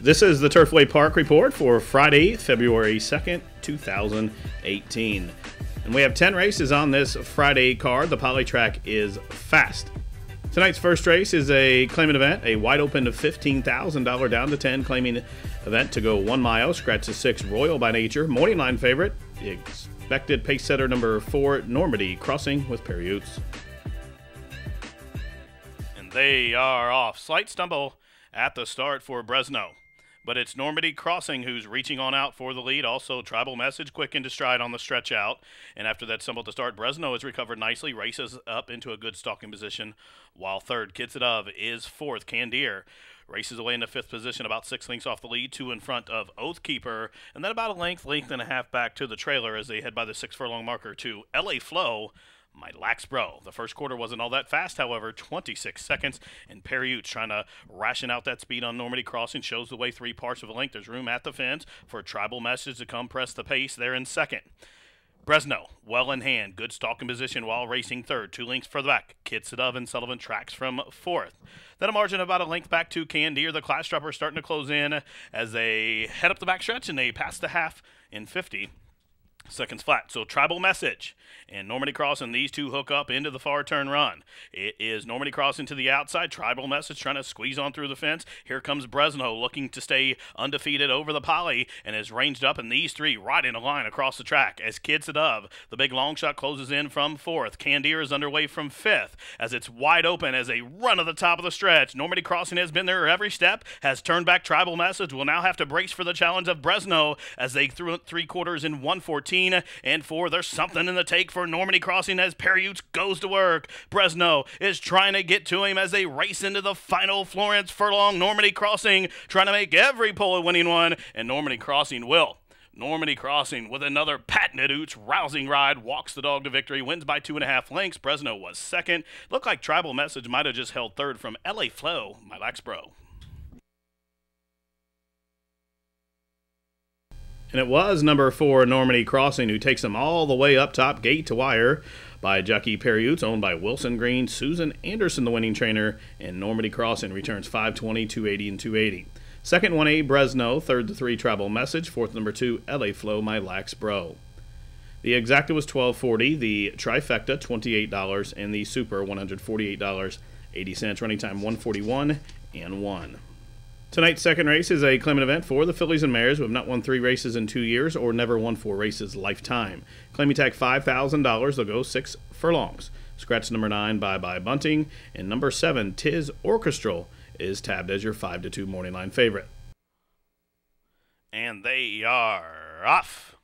This is the Turfway Park Report for Friday, February 2nd, 2018. And we have 10 races on this Friday card. The poly track is fast. Tonight's first race is a claiming event, a wide open $15,000 down to 10 claiming event to go 1 mile. Scratch the 6 Royal by Nature. Morning line favorite, the expected pace setter number 4 Normandy Crossing with Pariutes. And they are off. Slight stumble at the start for Bresno. But it's Normandy Crossing who's reaching on out for the lead. Also, Tribal Message quick into stride on the stretch out. And after that stumble to start, Bresno has recovered nicely, races up into a good stalking position, while third, Kids It Of, is fourth. Candier races away into fifth position, about 6 lengths off the lead, 2 in front of Oathkeeper, and then about a length and a half back to the trailer as they head by the 6 furlong marker to LA Flow. My lax bro. The first quarter wasn't all that fast, however, 26 seconds, and Pariutes trying to ration out that speed on Normandy Crossing, shows the way 3 parts of a length. There's room at the fence for Tribal Message to come press the pace there in second. Bresno, well in hand, good stalking position while racing third, 2 lengths further back. Kids It Of and Sullivan tracks from fourth. Then a margin of about a length back to Candier. The class dropper starting to close in as they head up the backstretch, and they pass the half in 50 seconds flat. So Tribal Message and Normandy Crossing, these two hook up into the far turn run. It is Normandy Crossing to the outside, Tribal Message trying to squeeze on through the fence. Here comes Bresno looking to stay undefeated over the poly and is ranged up, and these three right in a line across the track as Kids It Of, the big long shot, closes in from fourth. Candier is underway from fifth as it's wide open as they run to the top of the stretch. Normandy Crossing has been there every step, has turned back. Tribal Message will now have to brace for the challenge of Bresno as they threw 3/4 in 1:14 and 4. There's something in the take for Normandy Crossing as Pariutes goes to work. Bresno is trying to get to him as they race into the final Florence furlong. Normandy Crossing trying to make every pole a winning one, and Normandy Crossing will. Normandy Crossing with another patented Oots rousing ride, walks the dog to victory, wins by 2.5 lengths. Bresno was second. Looked like Tribal Message might have just held third from LA Flow, my lax bro. And it was number 4, Normandy Crossing, who takes them all the way up top, gate to wire, by Jockey Pariutes, owned by Wilson Green, Susan Anderson, the winning trainer, and Normandy Crossing returns 520, 280, and 280. Second, 1A, Bresno. Third, the 3, Tribal Message. Fourth, number 2, LA Flow, my lax bro. The exacta was $12.40, the trifecta $28, and the super $148.80. Running time 1:41 and 1. Tonight's second race is a claimant event for the fillies and mares who have not won 3 races in 2 years or never won 4 races lifetime. Claiming tag $5,000. They'll go 6 furlongs. Scratch number 9, Bye Bye Bunting, and number 7, Tis Orchestral, is tabbed as your 5-2 morning line favorite. And they are off.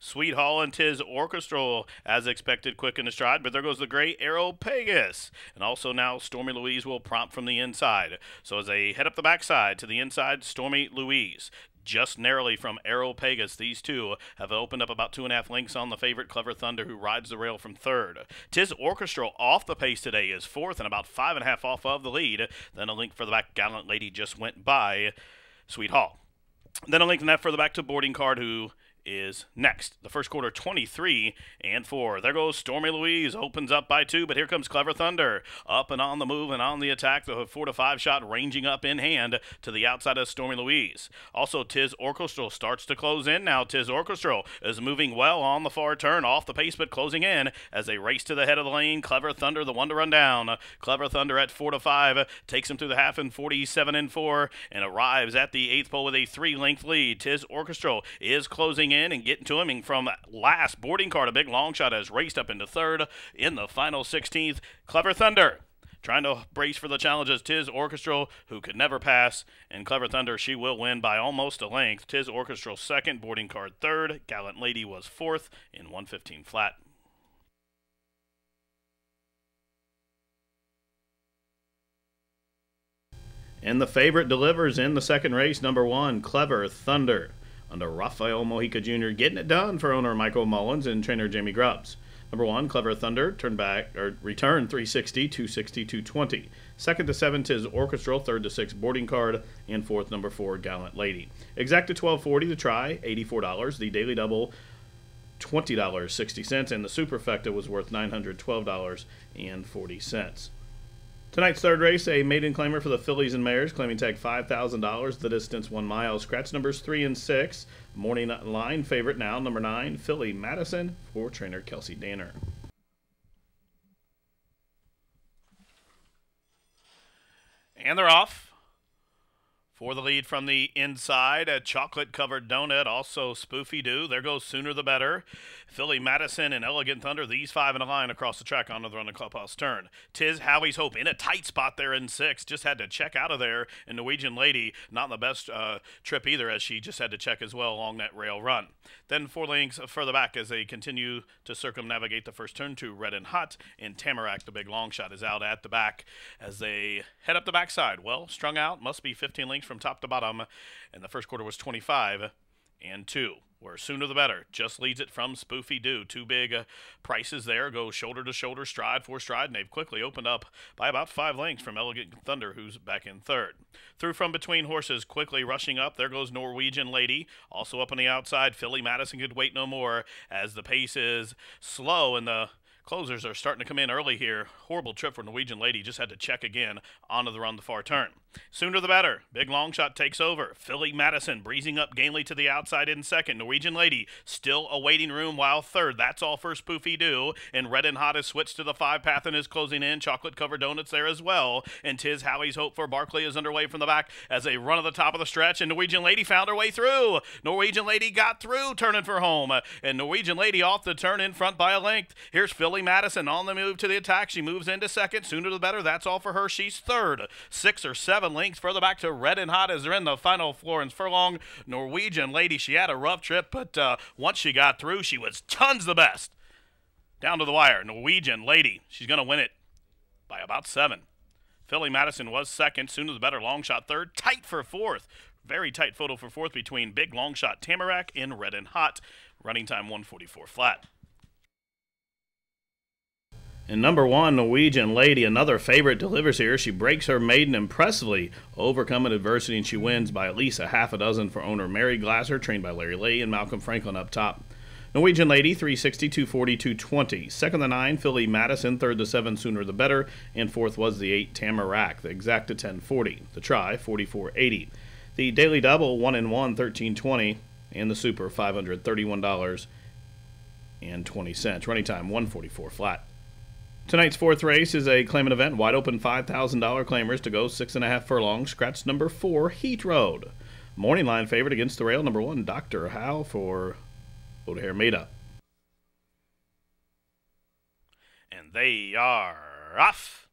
Sweet Hall and Tis Orchestral, as expected, quick in the stride, but there goes the gray Arrow Pegasus. And also now Stormy Louise will prompt from the inside. So as they head up the backside to the inside, Stormy Louise. Just narrowly from Arrow Pegasus, these two have opened up about 2.5 lengths on the favorite Clever Thunder, who rides the rail from third. Tis Orchestral off the pace today is fourth and about 5.5 off of the lead. Then a link for the back, Gallant Lady just went by Sweet Hall. Then a link and a half further back to Boarding Card, who is next. The first quarter 23 and 4. There goes Stormy Louise, opens up by 2, but here comes Clever Thunder up and on the move and on the attack. The 4-5 shot ranging up in hand to the outside of Stormy Louise. Also Tis Orchestral starts to close in now. Tis Orchestral is moving well on the far turn, off the pace but closing in as they race to the head of the lane. Clever Thunder, the one to run down. Clever Thunder at 4-5 takes him through the half in 47 and 4 and arrives at the 8th pole with a 3-length lead. Tis Orchestral is closing in and getting to him from last. Boarding Card, a big long shot, has raced up into third in the final 16th. Clever Thunder trying to brace for the challenges. Tis Orchestral, who could never pass, and Clever Thunder, she will win by almost a length. Tis Orchestral second, Boarding Card third. Gallant Lady was fourth in 1:15 flat. And the favorite delivers in the second race, number 1, Clever Thunder, under Rafael Mojica Jr., getting it done for owner Michael Mullins and trainer Jamie Grubbs. Number 1, Clever Thunder, return 360, 260, 220. Second to 7, Tis Orchestral. Third to 6, Boarding Card. And fourth, number 4, Gallant Lady. Exacta $12.40 the try, $84. The daily double, $20.60. And the superfecta was worth $912.40. Tonight's third race, a maiden claimer for the fillies and mares, claiming tag $5,000, the distance 1 mile. Scratch numbers 3 and 6. Morning line favorite now, number 9, Filly Madison, for trainer Kelsey Danner. And they're off. For the lead from the inside, a chocolate-covered donut, also Spoofy Doo. There goes Sooner the Better. Filly Madison and Elegant Thunder, these 5 in a line across the track onto the run and clubhouse turn. Tis Howie's Hope in a tight spot there in 6. Just had to check out of there. And Norwegian Lady, not in the best trip either, as she just had to check as well along that rail run. Then 4 lengths further back as they continue to circumnavigate the first turn to Red and Hot. And Tamarack, the big long shot, is out at the back as they head up the backside. Well, strung out, must be 15 lengths from top to bottom, and the first quarter was 25 and 2. Where Sooner the Better just leads it from Spoofy Doo. 2 big prices there, go shoulder to shoulder, stride for stride, and they've quickly opened up by about 5 lengths from Elegant Thunder, who's back in third. Through from between horses, quickly rushing up, there goes Norwegian Lady. Also up on the outside, Filly Madison could wait no more as the pace is slow and the closers are starting to come in early here. Horrible trip for Norwegian Lady. Just had to check again onto the run the far turn. Sooner the Better. Big long shot takes over. Filly Madison breezing up gamely to the outside in second. Norwegian Lady still awaiting room while third. That's all for Spoofy Doo. And Red and Hot has switched to the 5 path and is closing in. Chocolate covered donuts there as well. And Tis Howie's Hope for Barkley is underway from the back as they run at the top of the stretch. And Norwegian Lady found her way through. Norwegian Lady got through, turning for home. And Norwegian Lady off the turn in front by a length. Here's Filly Madison on the move to the attack. She moves into second. Sooner the Better. That's all for her. She's third. 6 or 7 lengths further back to Red and Hot as they're in the final Florence furlong. Norwegian Lady, she had a rough trip, but once she got through, she was tons the best. Down to the wire. Norwegian Lady, she's going to win it by about 7. Filly Madison was second. Sooner the Better, long shot third. Tight for fourth. Very tight photo for fourth between big long shot Tamarack and Red and Hot. Running time 1:44 flat. And number 1, Norwegian Lady, another favorite, delivers here. She breaks her maiden impressively, overcoming adversity, and she wins by at least a half a dozen for owner Mary Glasser, trained by Larry Lee and Malcolm Franklin up top. Norwegian Lady, 360, 240, 220. Second the 9, Filly Madison. Third the 7, Sooner the Better. And fourth was the 8, Tamarack. The exacta 1040. The try, 44.80. The daily double, 1 and 1, 13.20. And the super, $531.20. Running time, 1:44 flat. Tonight's fourth race is a claimant event. Wide open $5,000 claimers to go 6.5 furlongs. Scratch number 4, Heat Road. Morning line favorite against the rail. Number 1, Dr. Howe for O'Hare Made Up. And they are off.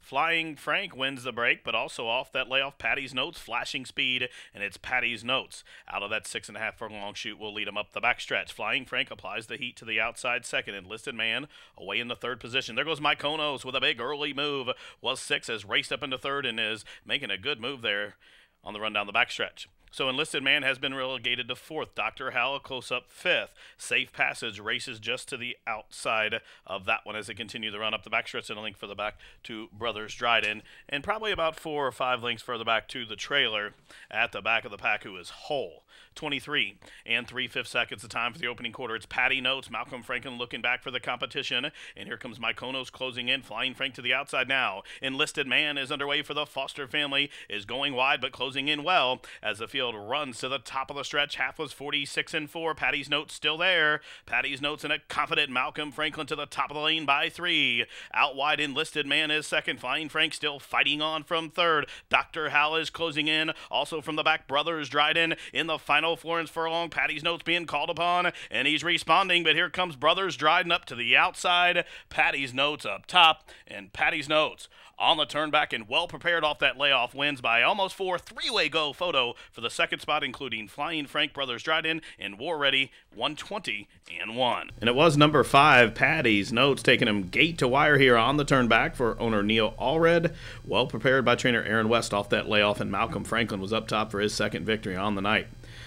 Flying Frank wins the break, but also off that layoff, Patty's Notes, flashing speed, and it's Patty's Notes. Out of that 6.5 furlong shoot will lead him up the backstretch. Flying Frank applies the heat to the outside second. Enlisted Man away in the third position. There goes Mykonos with a big early move. Was 6, has raced up into third and is making a good move there on the run down the backstretch. So Enlisted Man has been relegated to 4th. Dr. Howell close up 5th. Safe Passage races just to the outside of that one as they continue to run up the backstretch and a link further back to Brothers Dryden. And probably about 4 or 5 lengths further back to the trailer at the back of the pack, who is whole. 23 and 3/5 seconds the time for the opening quarter. It's Patty Notes, Malcolm Franklin looking back for the competition. And here comes Mykonos closing in. Flying Frank to the outside now. Enlisted Man is underway for the Foster family. Is going wide but closing in well as the field runs to the top of the stretch. Half was 46 and 4. Patty's Notes still there. Patty's Notes and a confident Malcolm Franklin to the top of the lane by 3. Out wide, Enlisted Man is second. Flying Frank still fighting on from third. Dr. Howell is closing in. Also from the back, Brothers Dryden in the final Florence furlong. Patty's Notes being called upon, and he's responding, but here comes Brothers Dryden up to the outside. Patty's Notes up top, and Patty's Notes on the turn back and well prepared off that layoff, wins by almost 4. 3-way go photo for the second spot, including Flying Frank, Brothers Dryden, and War Ready, 120 and 1. And it was number 5, Patty's Notes, taking him gate to wire here on the turn back for owner Neil Allred. Well prepared by trainer Aaron West off that layoff, and Malcolm Franklin was up top for his second victory on the night.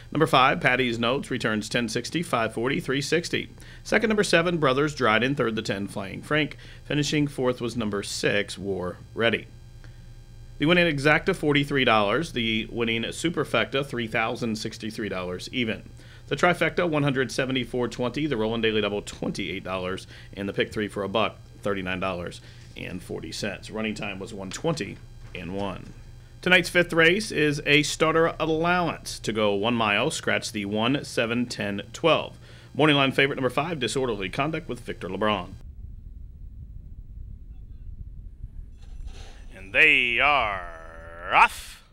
Number 5, Patty's Notes, returns 1060, 540, 360. Second, number 7, Brothers Dryden. Third, the 10, Flying Frank. Finishing fourth was number 6, War Ready. The winning exacta, $43. The winning superfecta, $3,063 even. The trifecta, $174.20. The rolling daily double, $28. And the pick 3 for $1, $39. and 40 cents. Running time was 1:20 and 1. Tonight's fifth race is a starter allowance. To go 1 mile, scratch the 1, 7, 10, 12. Morning line favorite number 5, Disorderly Conduct with Victor LeBron. And they are off.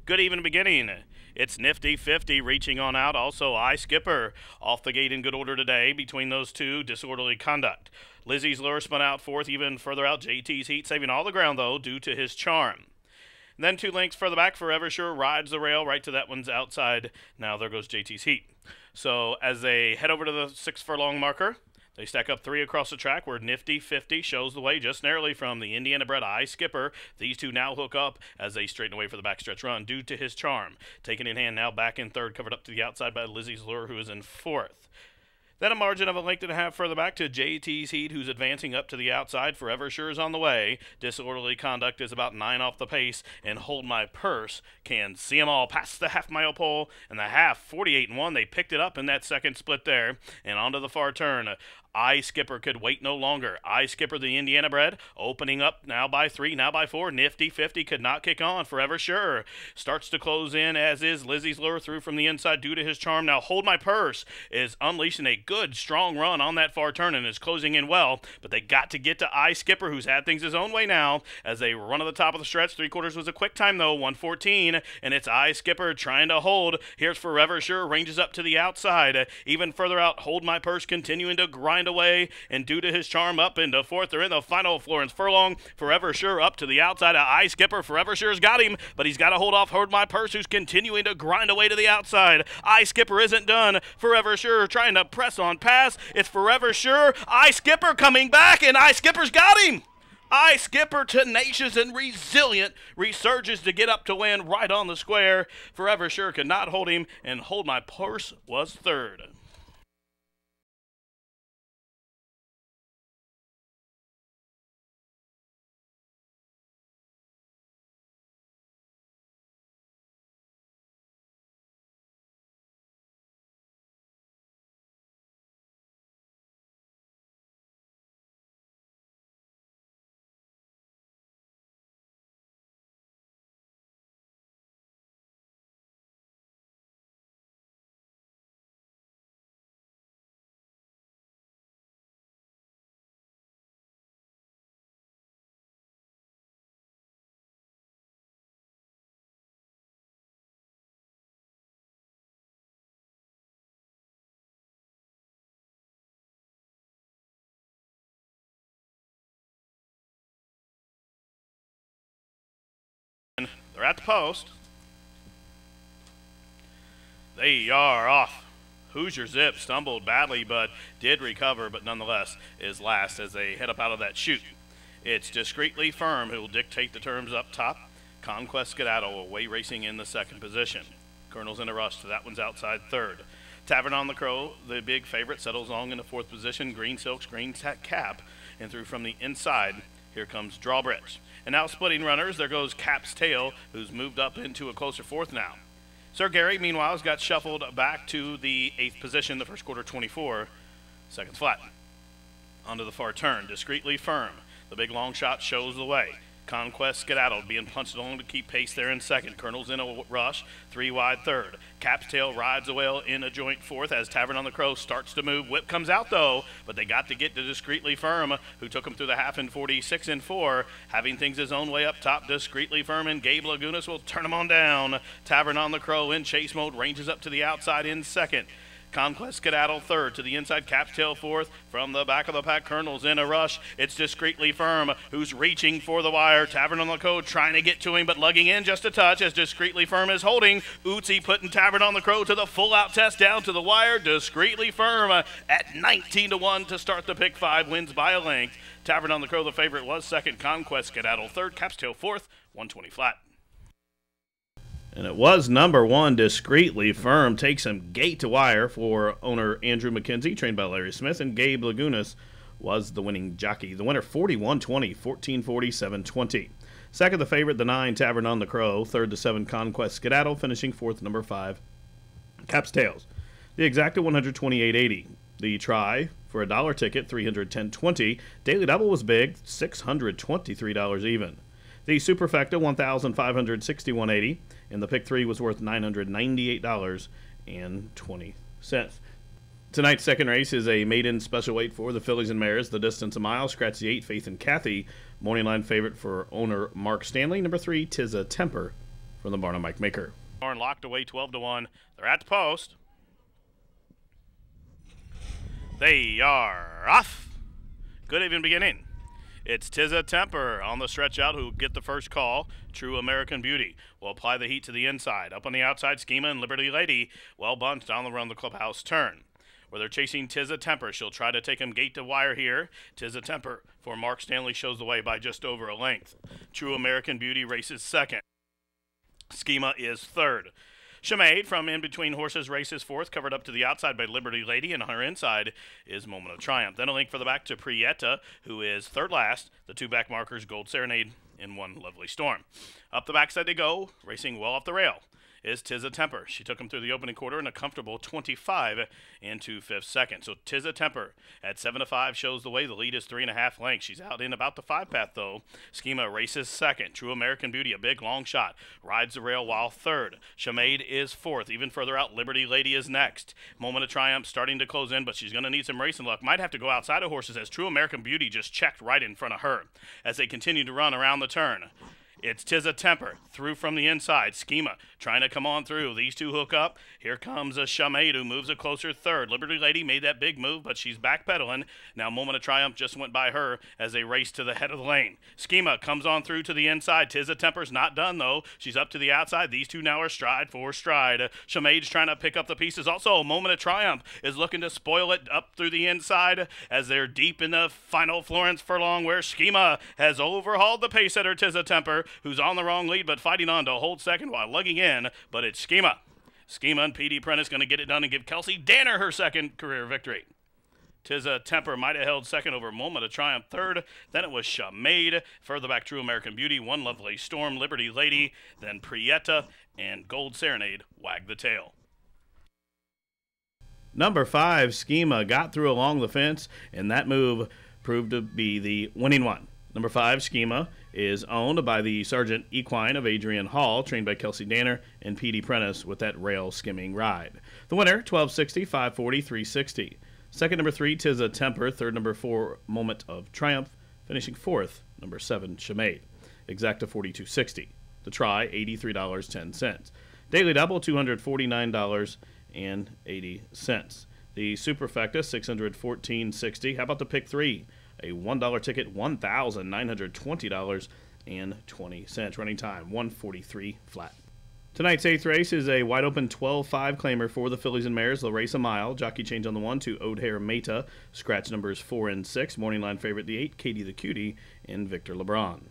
Good even beginning. It's Nifty 50 reaching on out. Also, I Skipper off the gate in good order today. Between those two, Disorderly Conduct. Lizzie's Lure spun out fourth, even further out. JT's Heat saving all the ground, though, due to his charm. Then 2 lengths further back, Forever Sure rides the rail right to that one's outside. Now there goes JT's Heat. So as they head over to the 6 furlong marker, they stack up 3 across the track where Nifty 50 shows the way just narrowly from the Indiana-bred I Skipper. These two now hook up as they straighten away for the backstretch run due to his charm. Taken in hand now back in third, covered up to the outside by Lizzie's Lure, who is in fourth. Then a margin of 1.5 lengths further back to JT's Heat, who's advancing up to the outside. Forever Sure is on the way. Disorderly Conduct is about 9 off the pace, and Hold My Purse can see them all past the half-mile pole, and the half, 48 and 1. They picked it up in that second split there, and onto the far turn. I Skipper could wait no longer. I Skipper, the Indiana bred, opening up now by 3, now by 4. Nifty 50 could not kick on. Forever Sure starts to close in, as is Lizzie's Lure through from the inside due to his charm. Now Hold My Purse is unleashing a good, strong run on that far turn and is closing in well, but they got to get to I Skipper, who's had things his own way now as they run to the top of the stretch. 3/4 was a quick time, though, 1:14, and it's I Skipper trying to hold. Here's Forever Sure, ranges up to the outside. Even further out, Hold My Purse continuing to grind away, and due to his charm up into fourth. They're in the final Florence furlong. Forever Sure up to the outside of I Skipper. Forever Sure's got him, but he's got to hold off Hold My Purse, who's continuing to grind away to the outside. I Skipper isn't done. Forever Sure trying to press on pass. It's Forever Sure. I Skipper coming back, and I Skipper's got him. I Skipper, tenacious and resilient, resurges to get up to win right on the square. Forever Sure could not hold him, and Hold My Purse was third. They're at the post. They are off. Hoosier Zip stumbled badly, but did recover, but nonetheless is last as they head up out of that chute. It's Discreetly Firm who will dictate the terms up top. Conquest Skedaddle away racing in the second position. Colonel's in a rush, so that one's outside third. Tavern on the Crow, the big favorite, settles long in the fourth position. Green Silk's green cap, and through from the inside, here comes Drawbridge. And now splitting runners, there goes Cap's Tail, who's moved up into a closer fourth now. Sir Gary, meanwhile, has got shuffled back to the 8th position, the first quarter 24, seconds flat. Onto the far turn, Discreetly Firm. The big long shot shows the way. Conquest Skedaddle being punched along to keep pace there in second. Colonel's in a rush, 3 wide third. Cap's Tail rides away in a joint fourth as Tavern on the Crow starts to move. Whip comes out though, but they got to get to Discreetly Firm, who took him through the half in 46 and 4. Having things his own way up top, Discreetly Firm and Gabe Lagunas will turn him on down. Tavern on the Crow in chase mode ranges up to the outside in second. Conquest Skedaddle third, to the inside Cap's Tail fourth. From the back of the pack, Colonel's in a rush. It's Discreetly Firm who's reaching for the wire. Tavern on the Crow trying to get to him, but lugging in just a touch as Discreetly Firm is holding. Ootsy putting Tavern on the Crow to the full out test down to the wire. Discreetly Firm at 19 to 1 to start the pick 5, wins by a length. Tavern on the Crow, the favorite, was second. Conquest Skedaddle third. Cap's Tail fourth, 120 flat. And it was number 1, Discreetly Firm, takes him gate to wire for owner Andrew McKenzie, trained by Larry Smith, and Gabe Lagunas was the winning jockey. The winner, 41-20, 14-40, 7-20. Second, the favorite, the 9, Tavern on the Crow. Third, the 7, Conquest Skedaddle, finishing fourth, number 5, Cap's Tails. The exacta, 128.80. The try for For a dollar ticket, $310.20. Daily double was big, $623 even. The superfecta, $1,561.80, and the pick three was worth $998.20. Tonight's second race is a maiden special weight for the fillies and mares. The distance a mile. Scratch the 8, Faith and Kathy. Morning line favorite for owner Mark Stanley. Number 3, Tis a Temper from the Barnum Mike Maker. Locked away 12-1. They're at the post. They are off. Good even beginning. It's Tis a Temper on the stretch out who get the first call. True American Beauty will apply the heat to the inside. Up on the outside, Schema and Liberty Lady well bunched on the run the clubhouse turn. Where they're chasing Tis a Temper. She'll try to take him gate to wire here. Tis a Temper for Mark Stanley shows the way by just over a length. True American Beauty races second. Schema is third. Shemade from in between horses races fourth, covered up to the outside by Liberty Lady, and on her inside is Moment of Triumph. Then a link for the back to Prieta, who is third last. The two back markers, Gold Serenade in One Lovely Storm. Up the backside they go, racing well off the rail is Tis a Temper. She took him through the opening quarter in a comfortable 25 and 2/5 seconds. So Tis a Temper at 7-5 shows the way. The lead is 3.5 lengths. She's out in about the 5 path though. Schema races second. True American Beauty, a big long shot, rides the rail while third. Shemade is fourth. Even further out, Liberty Lady is next. Moment of Triumph starting to close in, but she's going to need some racing luck. Might have to go outside of horses as True American Beauty just checked right in front of her as they continue to run around the turn. It's Tis a Temper through from the inside. Schema trying to come on through. These two hook up. Here comes a Shemade who moves a closer third. Liberty Lady made that big move, but she's backpedaling. Now Moment of Triumph just went by her as they race to the head of the lane. Schema comes on through to the inside. Tis a Temper's not done though. She's up to the outside. These two now are stride for stride. Shemade's trying to pick up the pieces. Also, Moment of Triumph is looking to spoil it up through the inside as they're deep in the final Florence Furlong where Schema has overhauled the pace setter Tis a Temper, who's on the wrong lead but fighting on to hold second while lugging in, but it's Schema. Schema and P.D. Prentice going to get it done and give Kelsey Danner her second career victory. Tis a Temper might have held second over Moment of Triumph third. Then it was Shemade. Further back, True American Beauty, One Lovely Storm, Liberty Lady, then Prieta, and Gold Serenade wag the tail. Number 5, Schema, got through along the fence, and that move proved to be the winning one. Number 5, Schema, is owned by the Sergeant Equine of Adrian Hall, trained by Kelsey Danner and P.D. Prentice with that rail skimming ride. The winner, 1260, 540, 360. Second, number 3, Tis a Temper. Third, number 4, Moment of Triumph. Finishing fourth, number 7, Shemade. Exacta 42.60. The try, $83.10. Daily double, $249.80. The superfecta, $614.60. How about the pick 3? A $1 ticket, $1,920.20. Running time, 1:43 flat. Tonight's 8th race is a wide-open 12-5 claimer for the fillies and mares. They'll race a mile. Jockey change on the 1 to O'Hare Meta. Scratch numbers 4 and 6. Morning line favorite, the 8, Katie the Cutie, and Victor LeBron.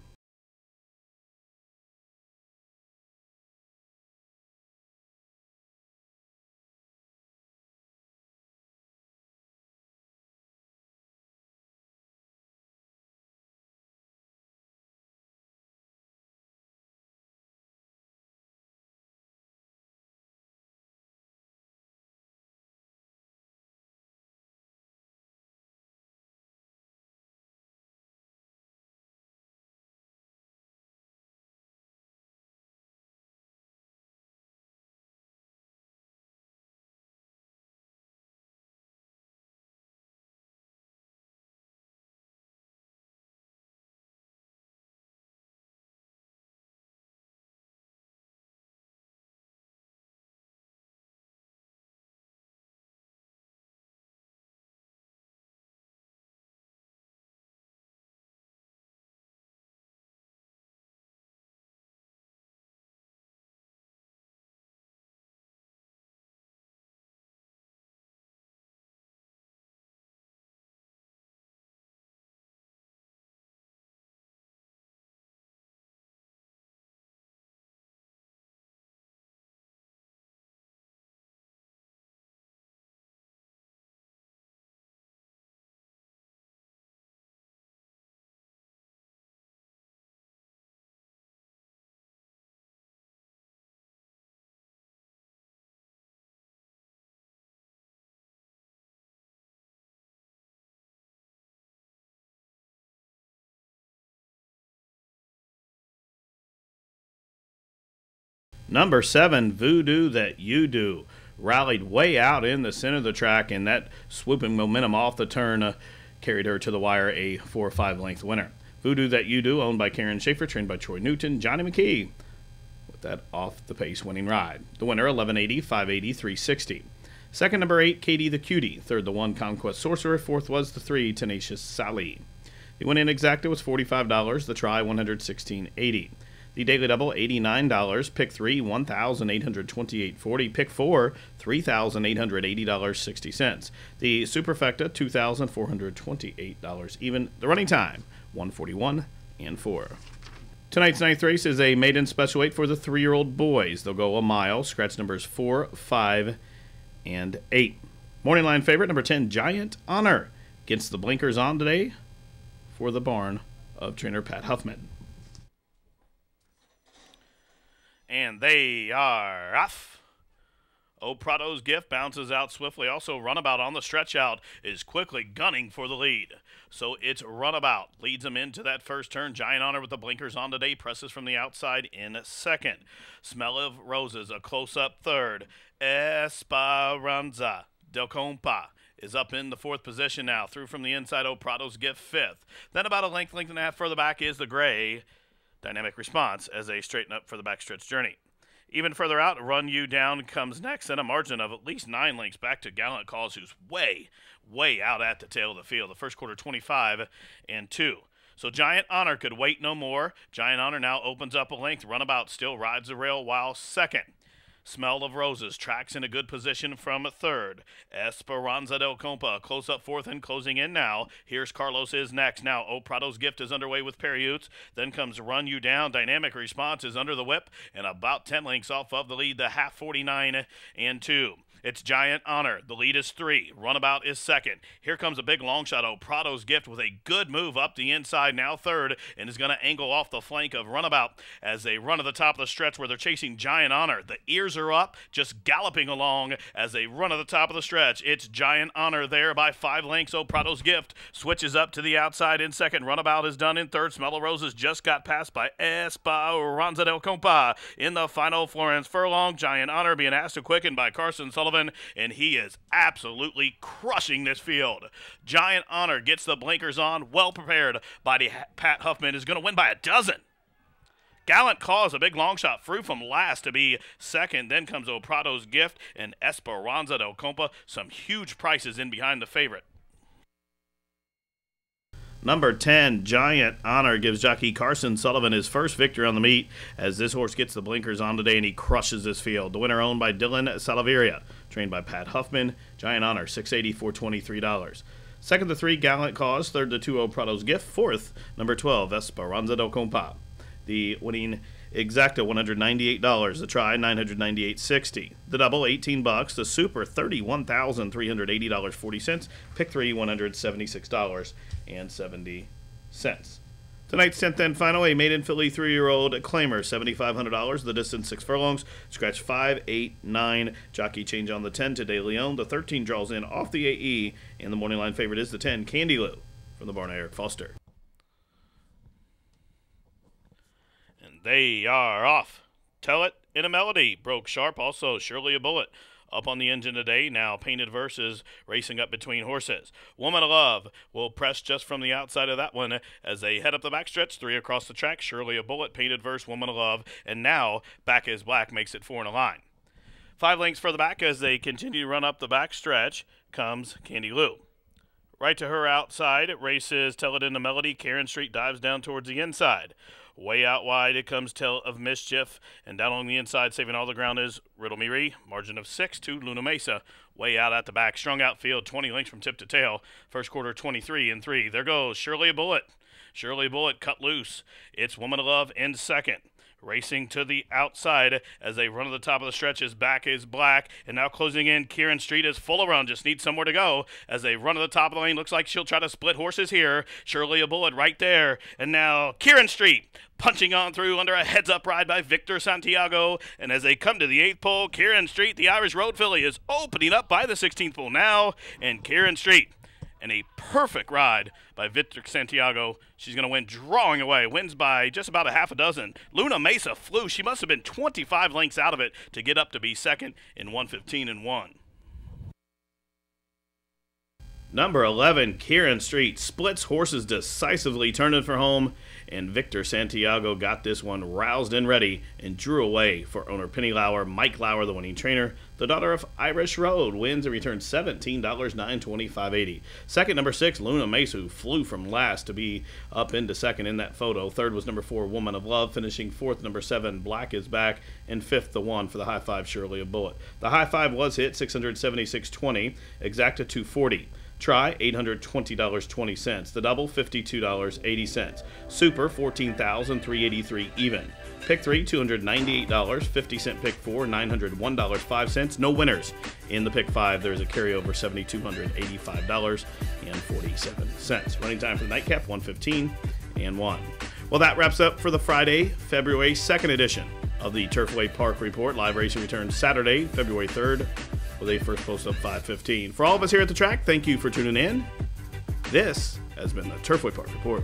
Number 7, Voodoo That You Do, rallied way out in the center of the track, and that swooping momentum off the turn carried her to the wire, a 4 or 5 length winner. Voodoo That You Do, owned by Karen Schaefer, trained by Troy Newton, Johnny McKee, with that off the pace winning ride. The winner, 1180, 580, 360. Second, number 8, Katie the Cutie. Third, the 1, Conquest Sorcerer. Fourth was the 3, Tenacious Sally. The win in exacta was $45. The try, $116.80. The daily double, $89. Pick 3, $1,828.40. Pick 4, $3,880.60. The superfecta, $2,428 even. The running time, 1:41 and 4. Tonight's ninth race is a maiden special weight for the 3-year-old boys. They'll go a mile. Scratch numbers 4, 5, and 8. Morning line favorite, number 10, Giant Honor. Gets the blinkers on today for the barn of trainer Pat Huffman. And they are off. Prado's Gift bounces out swiftly. Also, Runabout on the stretch out is quickly gunning for the lead. So it's Runabout. Leads him into that first turn. Giant Honor with the blinkers on today. Presses from the outside in second. Smell of Roses, a close-up third. Esperanza del Compa is up in the 4th position now. Through from the inside, Prado's Gift 5th. Then about a length and a half further back is the gray Dynamic Response as they straighten up for the backstretch journey. Even further out, Run You Down comes next, and a margin of at least 9 lengths back to Gallant Cause, who's way out at the tail of the field. The first quarter, 25 and 2. So Giant Honor could wait no more. Giant Honor now opens up a length. Runabout still rides the rail while second. Smell of Roses tracks in a good position from third. Esperanza del Compa close up fourth and closing in now. Here's Carlos is next. Now Prado's Gift is underway with Periutes. Then comes Run You Down. Dynamic Response is under the whip and about 10 lengths off of the lead. The half, 49 and 2. It's Giant Honor. The lead is 3. Runabout is second. Here comes a big long shot. Prado's Gift with a good move up the inside, now third, and is going to angle off the flank of Runabout as they run to the top of the stretch where they're chasing Giant Honor. The ears are up, just galloping along as they run to the top of the stretch. It's Giant Honor there by 5 lengths. Prado's Gift switches up to the outside in second. Runabout is done in third. Smell of Roses just got passed by Esperanza del Compa in the final Florence furlong. Giant Honor being asked to quicken by Carson Sullivan, and he is absolutely crushing this field. Giant Honor gets the blinkers on, well prepared by Pat Huffman, is going to win by a dozen. Gallant Cause, a big long shot, through from last to be second. Then comes Prado's Gift and Esperanza del Compa. Some huge prices in behind the favorite. Number 10, Giant Honor, gives jockey Carson Sullivan his first victory on the meet as this horse gets the blinkers on today and he crushes this field. The winner owned by Dylan Salaveria, trained by Pat Huffman. Giant Honor, $680 for $23. Second, the 3, Gallant Cause. Third, the 2, Prado's Gift. Fourth, number 12, Esperanza del Compa. The winning exacta, $198. The try, $998.60. The double, $18. The super, $31,380.40. Pick 3, $176.70. Tonight's 10th and final, a maiden filly 3-year-old claimer, $7,500. The distance 6 furlongs. Scratch 5, 8, 9. Jockey change on the 10 to De Leon. The 13 draws in off the AE, and the morning line favorite is the 10, Candy Lou, from the barn of Eric Foster. They are off. Tell It in a Melody broke sharp. Also, Surely a Bullet up on the engine today. Now, Painted Verses racing up between horses. Woman of Love will press just from the outside of that one as they head up the backstretch. 3 across the track. Surely a Bullet, Painted Verse, Woman of Love, and now Back is Black makes it 4 in a line. 5 lengths further back as they continue to run up the backstretch comes Candy Lou. Right to her outside, it races Tell It in a Melody. Karen Street dives down towards the inside. Way out wide, it comes Tell of Mischief, and down along the inside, saving all the ground is Riddle Me Ree. Margin of 6 to Luna Mesa. Way out at the back, strung out field, 20 lengths from tip to tail. First quarter, 23 and 3. There goes Surely a Bullet. Surely a Bullet cut loose. It's Woman of Love in second. Racing to the outside as they run to the top of the stretch. His Back is Black, and now closing in, Kieran Street is full of run, just needs somewhere to go as they run to the top of the lane. Looks like she'll try to split horses here. Surely a Bullet right there, and now Kieran Street punching on through under a heads-up ride by Victor Santiago, and as they come to the 8th pole, Kieran Street, the Irish Road filly, is opening up by the 16th pole now, and Kieran Street and a perfect ride by Victor Santiago. She's going to win drawing away. Wins by just about a half a dozen. Luna Mesa flew. She must have been 25 lengths out of it to get up to be second in 1:15.1. Number 11, Kieran Street, splits horses decisively, turning for home, and Victor Santiago got this one roused and ready and drew away for owner Penny Lauer. Mike Lauer, the winning trainer, the daughter of Irish Road, wins and returns $17, $925.80. Second, number 6, Luna Mesa, who flew from last to be up into second in that photo. Third was number 4, Woman of Love, finishing fourth, number 7, Black is Back, and fifth, the one for the high five, Shirley a Bullet. The high five was hit, $676.20, exacta 240. Try, $820.20. The double, $52.80. Super, $14,383 even. Pick 3, $298. 50-cent pick 4, $901.05. No winners. In the pick 5, there's a carryover, $7,285.47. Running time for the nightcap, 1:15.1. Well, that wraps up for the Friday, February 2nd edition of the Turfway Park Report. Live racing returns Saturday, February 3rd. With a first post up 5:15. For all of us here at the track, thank you for tuning in. This has been the Turfway Park Report.